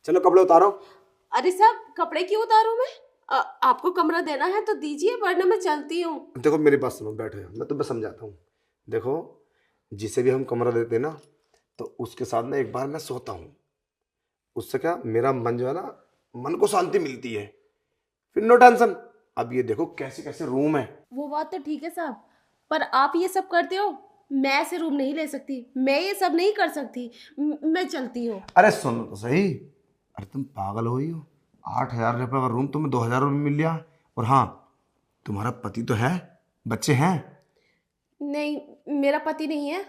चलो कपड़े उतारो। अरे साहब कपड़े क्यों उतारूं मैं? आपको कमरा देना है तो दीजिए, वरना मैं चलती हूँ। देखो मेरी बात सुनो, बैठो यहाँ, मैं तुम्हें समझाता हूँ। देखो, जिसे भी हम कमरा देते हैं ना, तो उसके साथ ना एक बार मैं सोता हूँ। उससे क्या मेरा मन जो है ना, मन को शांति मिलती है, फिर नो टेंशन। अब ये देखो कैसे कैसे रूम है। वो बात तो ठीक है साहब, पर आप ये सब करते हो, मैं ऐसे रूम नहीं ले सकती, मैं ये सब नहीं कर सकती। मैं चलती हूँ। अरे सुनो तो सही, अरे तुम पागल हो ही हो। 8,000 रुपये का रूम तुम्हें 2,000 रुपये मिल गया। और हाँ, तुम्हारा पति तो है, बच्चे हैं। नहीं, मेरा पति नहीं है,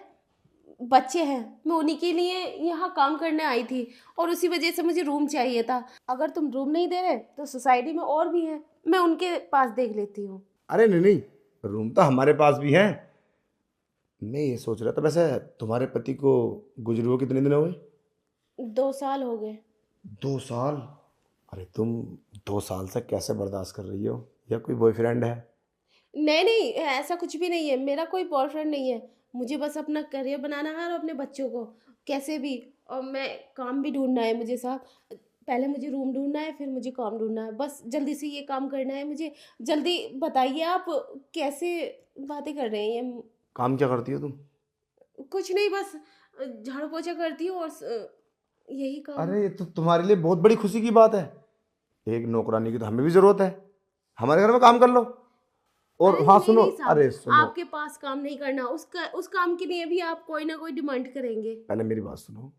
बच्चे हैं। मैं उन्हीं के लिए यहाँ काम करने आई थी और उसी वजह से मुझे रूम चाहिए था। अगर तुम रूम नहीं दे रहे तो सोसाइटी में और भी हैं, मैं उनके पास देख लेती हूँ। अरे नहीं नहीं, रूम तो हमारे पास भी है। मैं ये सोच रहा था, वैसे तुम्हारे पति को गुजरे हुए कितने दिन हो गए? 2 साल हो गए। 2 साल? अरे तुम 2 साल से कैसे बर्दाश्त कर रही हो? या कोई बॉयफ्रेंड है? नहीं नहीं, ऐसा कुछ भी नहीं है, मेरा कोई बॉयफ्रेंड नहीं है। मुझे बस अपना करियर बनाना है और अपने बच्चों को कैसे भी, और मैं काम भी ढूंढना है मुझे साहब। पहले मुझे रूम ढूंढना है, फिर मुझे काम ढूंढना है, बस जल्दी से ये काम करना है मुझे। जल्दी बताइए आप, कैसे बातें कर रहे हैं ये? काम क्या करती हो तुम? कुछ नहीं, बस झाड़ू पोछा करती हूँ और यही काम। अरे ये तो तुम्हारे लिए बहुत बड़ी खुशी की बात है। एक नौकरानी की तो हमें भी जरूरत है। हमारे घर में काम कर लो। और अरे हाँ नहीं सुनो, नहीं साहब, अरे सुनो, आपके पास काम नहीं करना, उस काम के लिए भी आप कोई ना कोई डिमांड करेंगे। पहले मेरी बात सुनो।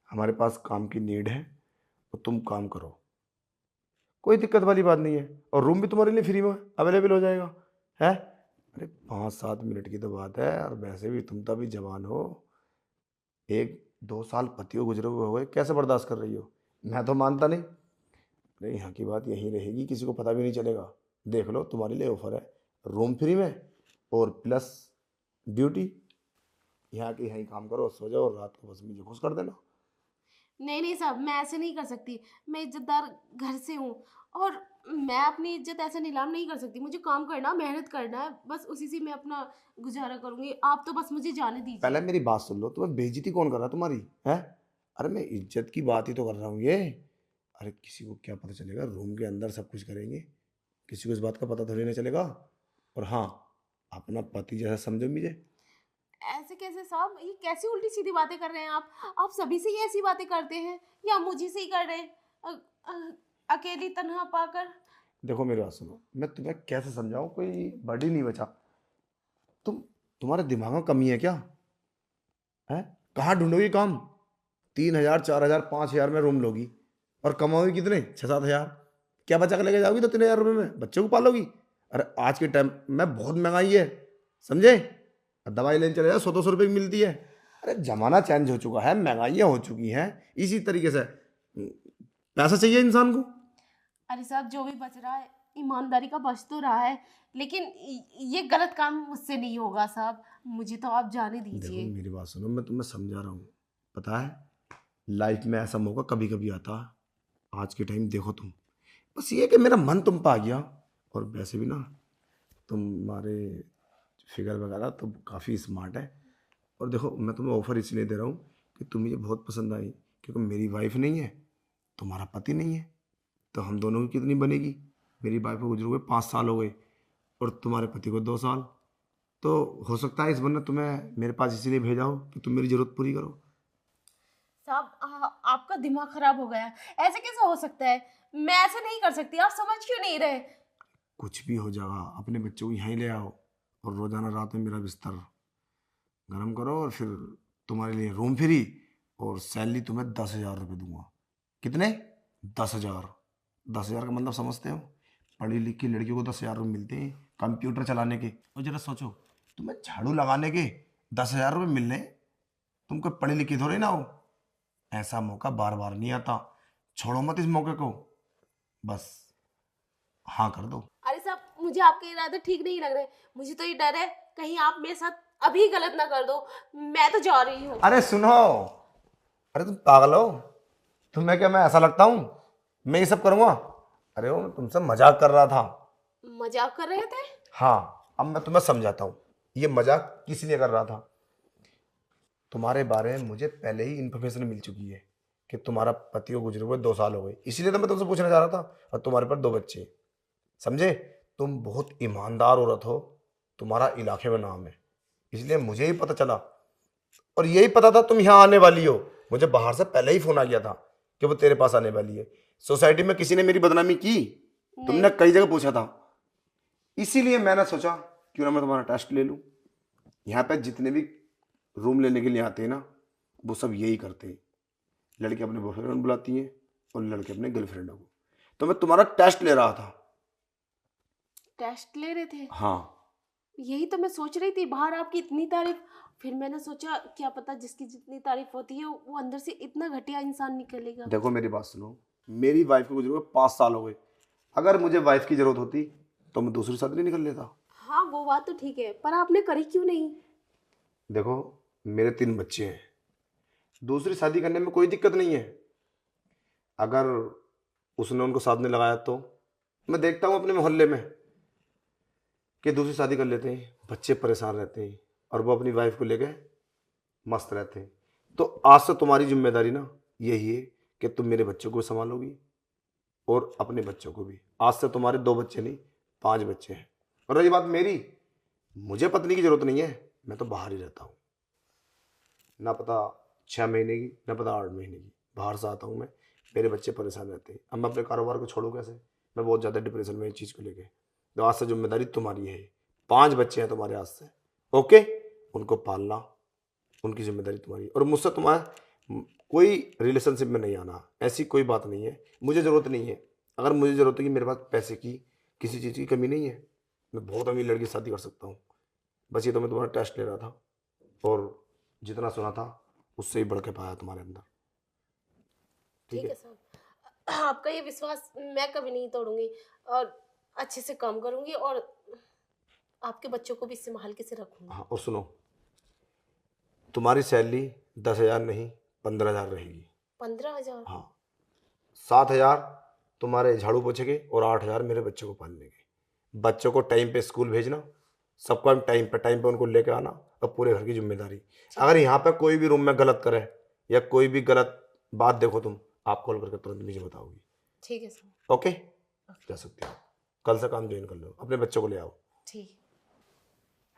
हमारे पास काम की नीड है, तो तुम काम करो, कोई दिक्कत वाली बात नहीं है। और रूम भी तुम्हारे लिए फ्री में अवेलेबल हो जाएगा, है। अरे 5-7 मिनट की तो बात है, और वैसे भी तुम तो अभी जवान हो। 1-2 साल पति को गुजरे हुए हो गए, कैसे बर्दाश्त कर रही हो? मैं तो मानता नहीं। अरे यहाँ की बात यहीं रहेगी, किसी को पता भी नहीं चलेगा। देख लो, तुम्हारे लिए ऑफर है, रूम फ्री में और प्लस ड्यूटी। यहाँ के यहीं काम करो, सो जाओ, और रात को बस मुझे खुश कर देना। नहीं नहीं साहब, मैं ऐसे नहीं कर सकती। मैं इज्जतदार घर से हूँ और मैं अपनी इज्जत ऐसे नीलाम नहीं कर सकती। मुझे काम करना, मेहनत करना है, बस उसी से मैं अपना गुजारा करूँगी। आप तो बस मुझे जाने पहले दीजिए। मेरी बात सुन लो, तुम्हें बेइज्जती कौन कर रहा है तुम्हारी, है? अरे मैं इज्जत की बात ही तो कर रहा हूँ ये। अरे किसी को क्या पता चलेगा, रूम के अंदर सब कुछ करेंगे, किसी को इस बात का पता थोड़ी ना चलेगा। और हाँ, अपना पति जैसा समझो मुझे। ऐसे कैसे साहब, ये कैसी उल्टी सीधी बातें कर रहे हैं आप सभी से ही ऐसी बातें करते हैं या मुझे से ही कर रहे हैं? अकेली तन्हा पाकर। देखो मेरी बात सुनो, मैं तुम्हें कैसे समझाऊं, कोई बड़ी नहीं बचा। तुम, तुम्हारे दिमाग में कमी है क्या? है? कहाँ ढूंढोगी काम? 3,000, 4,000, 5,000 में रूम लोगी, और कमाओगी कितने? 6-7 हज़ार। क्या बचा के लेके जाओगी तो 3,000 रुपये में बच्चों को पालोगी? अरे आज के टाइम में बहुत महंगाई है, समझे? दवाई लेने चले जाओ, 100-200 रुपये की मिलती है। अरे जमाना चेंज हो चुका है, महंगाइयाँ हो चुकी हैं। इसी तरीके से पैसा चाहिए इंसान को। अरे साहब, जो भी बच रहा है ईमानदारी का बच तो रहा है, लेकिन ये गलत काम मुझसे नहीं होगा साहब। मुझे तो आप जाने देखो दीजिए। मेरी बात सुनो, मैं तुम्हें समझा रहा हूँ। पता है, लाइफ में ऐसा मौका कभी कभी आता है। आज के टाइम देखो तुम, बस ये है कि मेरा मन तुम पा गया। और वैसे भी ना, तुम्हारे फिगर वगैरह तो काफ़ी स्मार्ट है। और देखो, मैं तुम्हें ऑफ़र इसलिए दे रहा हूँ कि तुम मुझे बहुत पसंद आई, क्योंकि मेरी वाइफ नहीं है, तुम्हारा पति नहीं है, तो हम दोनों की कितनी बनेगी? मेरी वाइफ को गुजरे हुए 5 साल हो गए, और तुम्हारे पति को 2 साल। तो हो सकता है इस बंदा तुम्हें मेरे पास इसीलिए भेजा हो कि तुम मेरी ज़रूरत पूरी करो। साहब, आपका दिमाग खराब हो गया है। ऐसे कैसे हो सकता है? मैं ऐसे नहीं कर सकती, आप समझ क्यों नहीं रहे? कुछ भी हो जाएगा, अपने बच्चों को यहीं ले आओ, और रोज़ाना रात में मेरा बिस्तर गर्म करो, और फिर तुम्हारे लिए रूम फ्री, और सैलरी तुम्हें 10,000 रुपये दूंगा। कितने? 10,000। 10,000 का मतलब समझते हो? पढ़ी लिखी लड़कियों को 10,000 रुपये मिलते हैं कंप्यूटर चलाने के। और जरा सोचो, तुम्हें झाड़ू लगाने के 10,000 रुपये मिलने, तुम कोई पढ़ी लिखी थोड़ी ना हो। ऐसा मौका बार बार नहीं आता, छोड़ो मत इस मौके को, बस हाँ कर दो। अरे साहब, मुझे आपके इरादे ठीक नहीं लग रहे। मुझे तो ये डर है कहीं आप मेरे साथ अभी गलत ना कर दो। मैं तो जा रही हूँ। अरे सुनो, अरे तुम पागल हो? तुम्हें क्या मैं ऐसा लगता हूँ मैं ये सब करूँगा? अरे वो मैं तुमसे मजाक कर रहा था। मजाक कर रहे थे? हाँ, अब मैं तुम्हें समझाता हूँ ये मजाक किस लिए कर रहा था। तुम्हारे बारे में मुझे पहले ही इन्फॉर्मेशन मिल चुकी है कि तुम्हारा पति को गुजरे हुए 2 साल हो गए, इसीलिए तो मैं तुमसे पूछना चाह रहा था। और तुम्हारे पर 2 बच्चे, समझे? तुम बहुत ईमानदार औरत हो, तुम्हारा इलाके में नाम है, इसलिए मुझे ही पता चला। और यही पता था तुम यहाँ आने वाली हो, मुझे बाहर से पहले ही फोन आ गया था कि वो तेरे पास आने वाली है। सोसाइटी में किसी ने मेरी बदनामी की? तुमने नहीं। कई जगह पूछा था, इसीलिए मैंने सोचा क्यों ना मैं तुम्हारा टेस्ट ले लूं। यहाँ पे जितने भी रूम लेने के लिए आते हैं ना, वो सब यही करते हैं, लड़के अपने बॉयफ्रेंड बुलाती हैं और लड़के अपने गर्लफ्रेंडों को। तो मैं तुम्हारा टेस्ट ले रहा था। टेस्ट ले रहे थे? हाँ, यही तो मैं सोच रही थी, बाहर आपकी इतनी तारीफ, फिर मैंने सोचा क्या पता जिसकी जितनी तारीफ होती है वो अंदर से इतना घटिया इंसान निकलेगा। देखो मेरी बात सुनो, मेरी वाइफ को गुजरे हुए 5 साल हो गए। अगर मुझे वाइफ की जरूरत होती तो मैं दूसरी शादी नहीं निकल लेता। हाँ वो बात तो ठीक है, पर आपने करी क्यों नहीं? देखो मेरे 3 बच्चे हैं, दूसरी शादी करने में कोई दिक्कत नहीं है। अगर उसने उनको साथ में लगाया तो मैं देखता हूँ अपने मोहल्ले में कि दूसरी शादी कर लेते हैं, बच्चे परेशान रहते हैं और वो अपनी वाइफ को लेके मस्त रहते हैं। तो आज से तुम्हारी जिम्मेदारी ना यही है कि तुम मेरे बच्चों को संभालोगी और अपने बच्चों को भी। आज से तुम्हारे 2 बच्चे नहीं, 5 बच्चे हैं। और रही बात मेरी, मुझे पत्नी की जरूरत नहीं है, मैं तो बाहर ही रहता हूँ। ना पता 6 महीने की, ना पता 8 महीने की बाहर से आता हूँ मैं, मेरे बच्चे परेशान रहते हैं। अब मैं अपने कारोबार को छोड़ूँ कैसे? मैं बहुत ज़्यादा डिप्रेशन में इस चीज़ को लेके। तो आज से जिम्मेदारी तुम्हारी है। 5 बच्चे हैं तुम्हारे आज से, ओके? उनको पालना, उनकी जिम्मेदारी तुम्हारी। और मुझसे तुम्हारा कोई रिलेशनशिप में नहीं आना, ऐसी कोई बात नहीं है। मुझे ज़रूरत नहीं है। अगर मुझे ज़रूरत है कि मेरे पास पैसे की, किसी चीज़ की कमी नहीं है, मैं बहुत अमीर लड़की से शादी कर सकता हूँ। बस ये तो मैं तुम्हारा टेस्ट ले रहा था और जितना सुना था उससे ही बढ़ के पाया तुम्हारे अंदर। ठीक ठीक है है? साहब, आपका ये विश्वास मैं कभी नहीं तोड़ूंगी और अच्छे से काम करूंगी और आपके बच्चों को भी संभाल के से रखूंगी। हाँ, और सुनो, तुम्हारी सैलरी 10,000 नहीं 15,000 रहेगी। 15,000? हाँ, 7,000 तुम्हारे झाड़ू पोछे के और 8,000 मेरे बच्चों को पालने के। बच्चों को टाइम पे स्कूल भेजना, सबका टाइम पे उनको लेकर आना, और पूरे घर की जिम्मेदारी। अगर यहाँ पे कोई भी रूम में गलत करे या कोई भी गलत बात देखो तुम, आप कॉल करके तुरंत मुझे बताओगी। ठीक है सर। ओके? जा सकते हो, कल से काम ज्वाइन कर लो, अपने बच्चों को ले आओ। ठीक।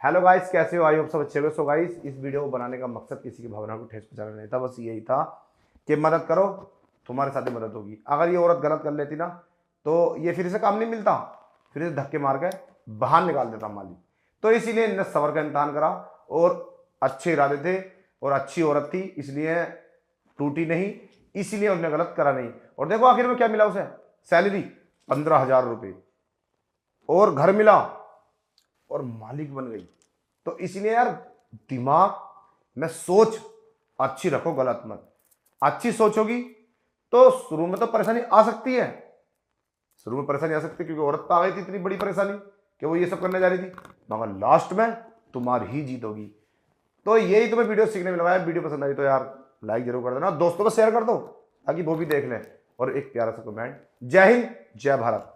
हेलो गाइस, कैसे हो? आई होप सब अच्छे हो। सो गाइस, इस वीडियो को बनाने का मकसद किसी की भावना को ठेस पहुंचाना नहीं था, बस यही था कि मदद करो, तुम्हारे साथ ही मदद होगी। अगर ये औरत गलत कर लेती ना तो ये फिर से काम नहीं मिलता, फिर से धक्के मार के बाहर निकाल देता मालिक। तो इसीलिए इन्हें सबर का इम्तहान करा और अच्छे इरादे थे और अच्छी औरत थी, इसलिए टूटी नहीं, इसीलिए उन्होंने गलत करा नहीं। और देखो आखिर में क्या मिला उसे, सैलरी 15,000 रुपये और घर मिला और मालिक बन गई। तो इसलिए यार दिमाग में सोच अच्छी रखो, गलत मत। अच्छी सोचोगी तो शुरू में तो परेशानी आ सकती है, शुरू में परेशानी आ सकती है क्योंकि औरत तो आ गई थी इतनी बड़ी परेशानी कि वो ये सब करने जा रही थी, मगर लास्ट में तुम्हारी ही जीत होगी। तो यही तुम्हें वीडियो सीखने में लगा है। वीडियो पसंद आई तो यार लाइक जरूर कर देना, दोस्तों को शेयर कर दो ताकि वो भी देख लें, और एक प्यारा सा कमेंट। जय हिंद, जय भारत।